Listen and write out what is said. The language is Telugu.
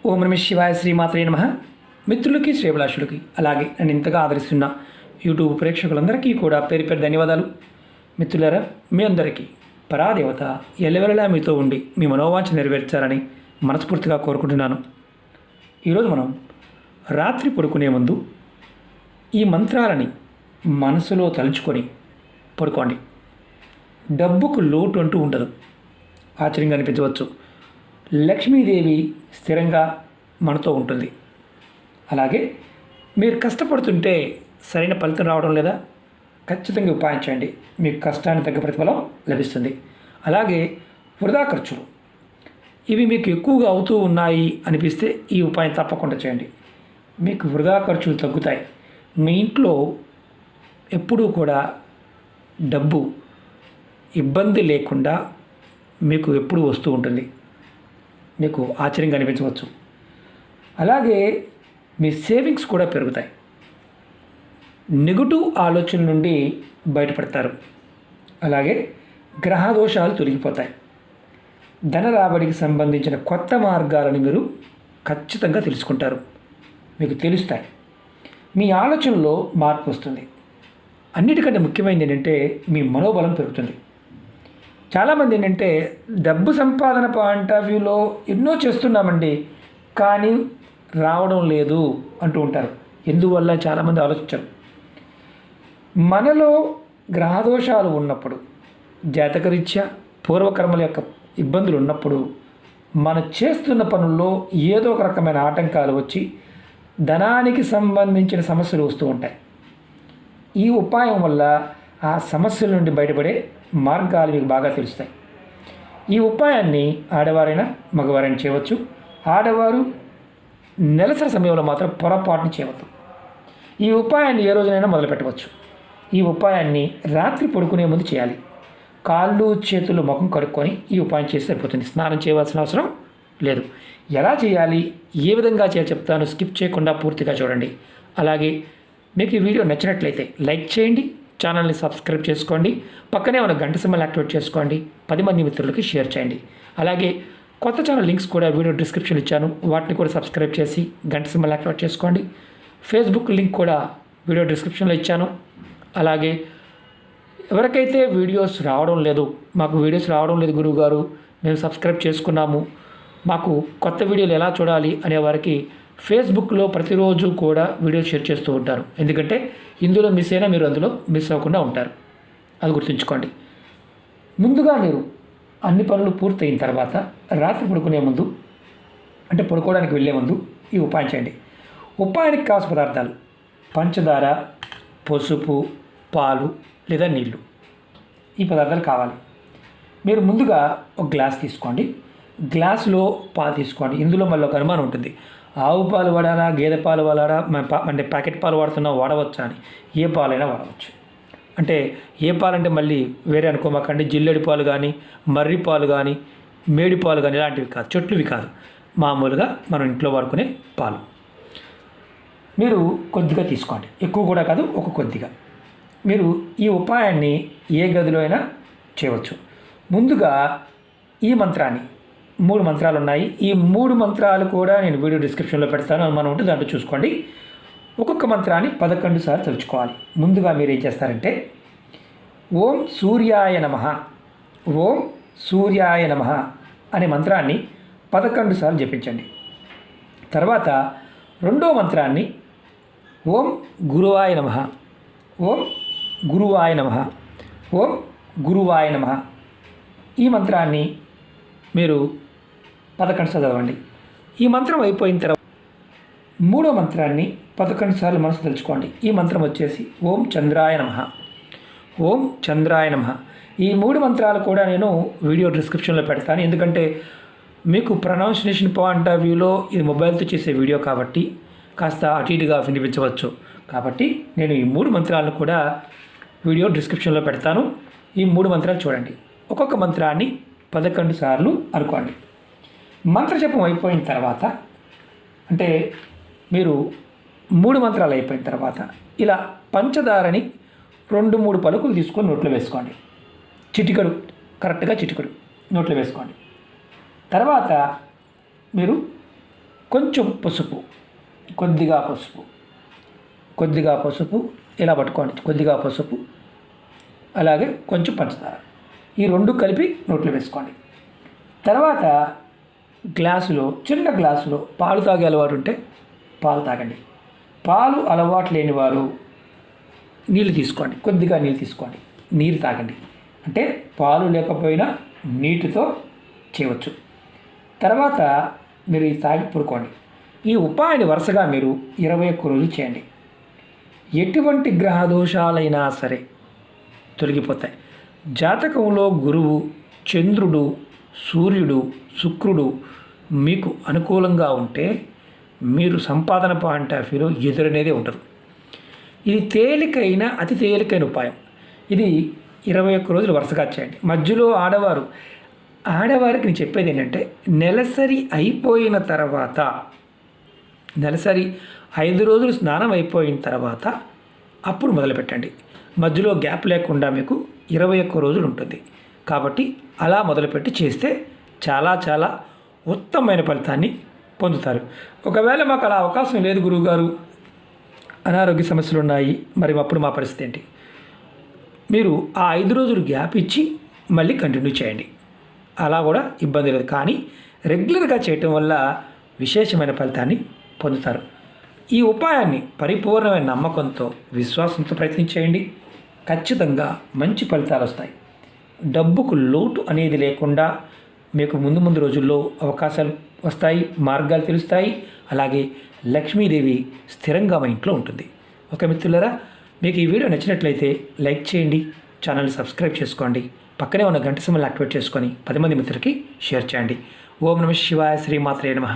ఓం నమ శివాయ శ్రీమాత్రే నమః. మిత్రులకి శ్రేభిలాషులకి అలాగే నన్ను ఇంతగా ఆదరిస్తున్న యూట్యూబ్ ప్రేక్షకులందరికీ కూడా పేరు పేరు ధన్యవాదాలు. మిత్రులారా, మీ అందరికీ పరాదేవత ఎల్లవెల్లలా మీతో ఉండి మీ మనోవాంఛ నెరవేర్చాలని మనస్ఫూర్తిగా కోరుకుంటున్నాను. ఈరోజు మనం రాత్రి పడుకునే ముందు ఈ మంత్రాలని మనసులో తలుచుకొని పడుకోండి. డబ్బుకు లోటు అంటూ ఉండదు. ఆశ్చర్యంగా అనిపించవచ్చు. లక్ష్మీదేవి స్థిరంగా మనతో ఉంటుంది. అలాగే మీరు కష్టపడుతుంటే సరైన ఫలితం రావడం లేదా? ఖచ్చితంగా ఉపాయం చేయండి, మీకు కష్టానికి తగ్గ ప్రతిఫలం లభిస్తుంది. అలాగే వృధా ఖర్చులు ఇవి మీకు ఎక్కువగా అవుతూ ఉన్నాయి అనిపిస్తే ఈ ఉపాయం తప్పకుండా చేయండి, మీకు వృధా ఖర్చులు తగ్గుతాయి. మీ ఇంట్లో ఎప్పుడూ కూడా డబ్బు ఇబ్బంది లేకుండా మీకు ఎప్పుడూ వస్తూ ఉంటుంది. మీకు ఆశ్చర్యంగా అనిపించవచ్చు. అలాగే మీ సేవింగ్స్ కూడా పెరుగుతాయి. నెగటివ్ ఆలోచన నుండి బయటపడతారు. అలాగే గ్రహదోషాలు తొలగిపోతాయి. ధన రాబడికి సంబంధించిన కొత్త మార్గాలను మీరు ఖచ్చితంగా తెలుసుకుంటారు, మీకు తెలుస్తాయి. మీ ఆలోచనలో మార్పు వస్తుంది. అన్నిటికంటే ముఖ్యమైనది ఏంటంటే మీ మనోబలం పెరుగుతుంది. చాలామంది ఏంటంటే డబ్బు సంపాదన పాయింట్ ఆఫ్ వ్యూలో ఎన్నో చేస్తున్నామండి, కానీ రావడం లేదు అంటూ ఉంటారు. ఎందువల్ల చాలామంది ఆలోచించారు. మనలో గ్రహదోషాలు ఉన్నప్పుడు, జాతకరీత్యా పూర్వకర్మల యొక్క ఇబ్బందులు ఉన్నప్పుడు మనం చేస్తున్న పనుల్లో ఏదో ఒక రకమైన ఆటంకాలు వచ్చి ధనానికి సంబంధించిన సమస్యలు వస్తూ ఉంటాయి. ఈ ఉపాయం వల్ల ఆ సమస్యల నుండి బయటపడే మార్గాలు మీకు బాగా తెలుస్తాయి. ఈ ఉపాయాన్ని ఆడవారైనా మగవారైనా చేయవచ్చు. ఆడవారు నెలసరి సమయంలో మాత్రం పొరపాటుని చేయవద్దు. ఈ ఉపాయాన్ని ఏ రోజునైనా మొదలుపెట్టవచ్చు. ఈ ఉపాయాన్ని రాత్రి పడుకునే ముందు చేయాలి. కాళ్ళు చేతులు ముఖం కడుక్కొని ఈ ఉపాయం చేసి సరిపోతుంది. స్నానం చేయవలసిన అవసరం లేదు. ఎలా చేయాలి, ఏ విధంగా చేయాలి చెప్తాను, స్కిప్ చేయకుండా పూర్తిగా చూడండి. అలాగే మీకు ఈ వీడియో నచ్చినట్లయితే లైక్ చేయండి, ఛానల్ని సబ్స్క్రైబ్ చేసుకోండి, పక్కనే ఉన్న గంట సింబల్ యాక్టివేట్ చేసుకోండి, 10 మంది మిత్రులకి షేర్ చేయండి. అలాగే కొత్త ఛానల్ లింక్స్ కూడా వీడియో డిస్క్రిప్షన్ ఇచ్చాను, వాటిని కూడా సబ్స్క్రైబ్ చేసి గంట సింబల్ యాక్టివేట్ చేసుకోండి. ఫేస్బుక్ లింక్ కూడా వీడియో డిస్క్రిప్షన్లో ఇచ్చాను. అలాగే ఎవరికైతే వీడియోస్ రావడం లేదు, మాకు వీడియోస్ రావడం లేదు గురువుగారు, మేము సబ్స్క్రైబ్ చేసుకున్నాము, మాకు కొత్త వీడియోలు ఎలా చూడాలి అనే వారికి ఫేస్బుక్లో ప్రతిరోజు కూడా వీడియో షేర్ చేస్తూ ఉంటారు. ఎందుకంటే ఇందులో మిస్ అయినా మీరు అందులో మిస్ అవ్వకుండా ఉంటారు, అది గుర్తుంచుకోండి. ముందుగా మీరు అన్ని పనులు పూర్తయిన తర్వాత రాత్రి పడుకునే ముందు, అంటే పడుకోవడానికి వెళ్ళే ముందు ఈ ఉపాయం చేయండి. ఉపాయానికి కావాల్సిన పదార్థాలు పంచదార, పసుపు, పాలు లేదా నీళ్ళు. ఈ పదార్థాలు కావాలి. మీరు ముందుగా ఒక గ్లాస్ తీసుకోండి. గ్లాసులో పాలు తీసుకోండి. ఇందులో మళ్ళీ ఒక అనుమానం ఉంటుంది, ఆవు పాలు వాడాలా, గేదె పాలు వాడాలా, అంటే ప్యాకెట్ పాలు వాడుతున్నా వాడవచ్చా అని. ఏ పాలైనా వాడవచ్చు. అంటే ఏ పాలంటే మళ్ళీ వేరే అనుకోమాకండి. జిల్లెడి పాలు కానీ, మర్రి పాలు కానీ, మేడి పాలు కానీ ఇలాంటివి కాదు, చెట్లువి కాదు, మామూలుగా మనం ఇంట్లో వాడుకునే పాలు మీరు కొద్దిగా తీసుకోండి. ఎక్కువ కూడా కాదు, ఒక కొద్దిగా. మీరు ఈ ఉపాయాన్ని ఏ గదిలో అయినా చేయవచ్చు. ముందుగా ఈ మంత్రాన్ని 3 మంత్రాలు ఉన్నాయి. ఈ 3 మంత్రాలు కూడా నేను వీడియో డిస్క్రిప్షన్లో పెడతాను, అనుమానం ఉంటే దాంట్లో చూసుకోండి. ఒక్కొక్క మంత్రాన్ని 11 సార్లు తలుచుకోవాలి. ముందుగా మీరు ఏం చేస్తారంటే ఓం సూర్యాయ నమః, ఓం సూర్యాయ నమః అనే మంత్రాన్ని 11 సార్లు జపించండి. తర్వాత రెండో మంత్రాన్ని ఓం గురువాయ నమః, ఓం గురువాయ నమః, ఓం గురువాయ నమః ఈ మంత్రాన్ని మీరు 11 సార్లు చదవండి. ఈ మంత్రం అయిపోయిన తర్వాత మూడో మంత్రాన్ని 11 సార్లు మనసు తెలుసుకోండి. ఈ మంత్రం వచ్చేసి ఓం చంద్రాయ నమః, ఓం చంద్రాయ నమః. ఈ 3 మంత్రాలు కూడా నేను వీడియో డిస్క్రిప్షన్లో పెడతాను. ఎందుకంటే మీకు ప్రొనౌన్సియేషన్ పాయింట్ ఆఫ్ వ్యూలో ఇది మొబైల్తో చేసే వీడియో కాబట్టి కాస్త అటు ఇటుగా వినిపించవచ్చు. కాబట్టి నేను ఈ 3 మంత్రాలను కూడా వీడియో డిస్క్రిప్షన్లో పెడతాను. ఈ 3 మంత్రాలు చూడండి. ఒక్కొక్క మంత్రాన్ని 11 సార్లు అనుకోండి. మంత్రజపం అయిపోయిన తర్వాత, అంటే మీరు 3 మంత్రాలు అయిపోయిన తర్వాత ఇలా పంచదారని 2-3 పలుకులు తీసుకొని నోట్లో వేసుకోండి. చిటికడు, కరెక్ట్గా చిటికడు నోట్లో వేసుకోండి. తర్వాత మీరు కొంచెం పసుపు, కొద్దిగా పసుపు, కొద్దిగా పసుపు ఇలా పట్టుకోండి. కొద్దిగా పసుపు, అలాగే కొంచెం పంచదార, ఈ రెండు కలిపి నోట్లో వేసుకోండి. తర్వాత గ్లాసులో, చిన్న గ్లాసులో పాలు తాగే అలవాటు ఉంటే పాలు తాగండి. పాలు అలవాటు లేని వారు నీళ్ళు తీసుకోండి, కొద్దిగా నీళ్ళు తీసుకోండి, నీరు తాగండి. అంటే పాలు లేకపోయినా నీటితో చేయవచ్చు. తర్వాత మీరు ఈ తాగి పడుకోండి. ఈ ఉపాయాన్ని వరుసగా మీరు 21 రోజులు చేయండి. ఎటువంటి గ్రహ దోషాలైనా సరే తొలగిపోతాయి. జాతకంలో గురువు, చంద్రుడు, సూర్యుడు, శుక్రుడు మీకు అనుకూలంగా ఉంటే మీరు సంపాదన పాయింట్ ఆఫ్ వ్యూలో ఎదురనేదే ఉండదు. ఇది తేలికైన, అతి తేలికైన ఉపాయం. ఇది 21 రోజులు వరుసగా చేయండి. మధ్యలో ఆడవారికి నేను చెప్పేది ఏంటంటే, నెలసరి అయిపోయిన తర్వాత, నెలసరి 5 రోజులు స్నానం అయిపోయిన తర్వాత అప్పుడు మొదలుపెట్టండి. మధ్యలో గ్యాప్ లేకుండా మీకు 21 రోజులు ఉంటుంది. కాబట్టి అలా మొదలుపెట్టి చేస్తే చాలా చాలా ఉత్తమమైన ఫలితాన్ని పొందుతారు. ఒకవేళ మాకు అలా అవకాశం లేదు గురువుగారు, అనారోగ్య సమస్యలు ఉన్నాయి, మరి అప్పుడు మా పరిస్థితి ఏంటి? మీరు ఆ 5 రోజులు గ్యాప్ ఇచ్చి మళ్ళీ కంటిన్యూ చేయండి. అలా కూడా ఇబ్బంది లేదు. కానీ రెగ్యులర్గా చేయటం వల్ల విశేషమైన ఫలితాన్ని పొందుతారు. ఈ ఉపాయాన్ని పరిపూర్ణమైన నమ్మకంతో, విశ్వాసంతో ప్రయత్నించేయండి. ఖచ్చితంగా మంచి ఫలితాలు వస్తాయి. డబ్బుకు లోటు అనేది లేకుండా మీకు ముందు ముందు రోజుల్లో అవకాశాలు వస్తాయి, మార్గాలు తెలుస్తాయి. అలాగే లక్ష్మీదేవి స్థిరంగా మా ఇంట్లో ఉంటుంది. ఓకే మిత్రులారా, మీకు ఈ వీడియో నచ్చినట్లయితే లైక్ చేయండి, ఛానల్ని సబ్స్క్రైబ్ చేసుకోండి, పక్కనే ఉన్న గంట సింబల్ని యాక్టివేట్ చేసుకొని 10 మంది మిత్రులకి షేర్ చేయండి. ఓం నమః శివాయ, శ్రీమాత్రే నమః.